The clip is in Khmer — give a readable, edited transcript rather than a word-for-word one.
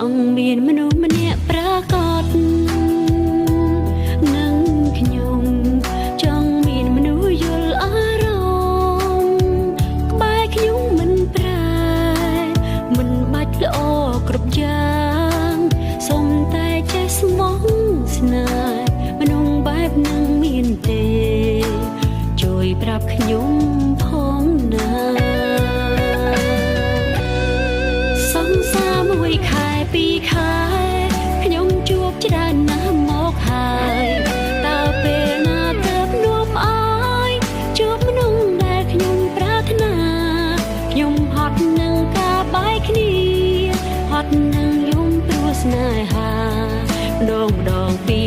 ងមានមនុស្សម្នាក់ប្រកបនឹងខ្ញុំចង់មានមនុស្សយល់អារម្មណ៍ក្បែរខ្ញុំមិនប្រែមិនបាច់ល្អគ្រប់យ៉ាងសូមតែចេះស្មោះស្នេហ៍មនុស្សបែបនឹងមានទេជួយប្រាប់ខ្ញុំផងណាសង្សារមួយខែពីរខែខ្ញុំជួបច្រើនណាស់មកហើយតើពេលណាទៅនាំឲ្យជួបមនុស្សដែលខ្ញុំប្រាថ្នាខ្ញុំហត់នឹងការបែកគ្នាហត់នឹងយំព្រោះស្នេហាម្ដងពី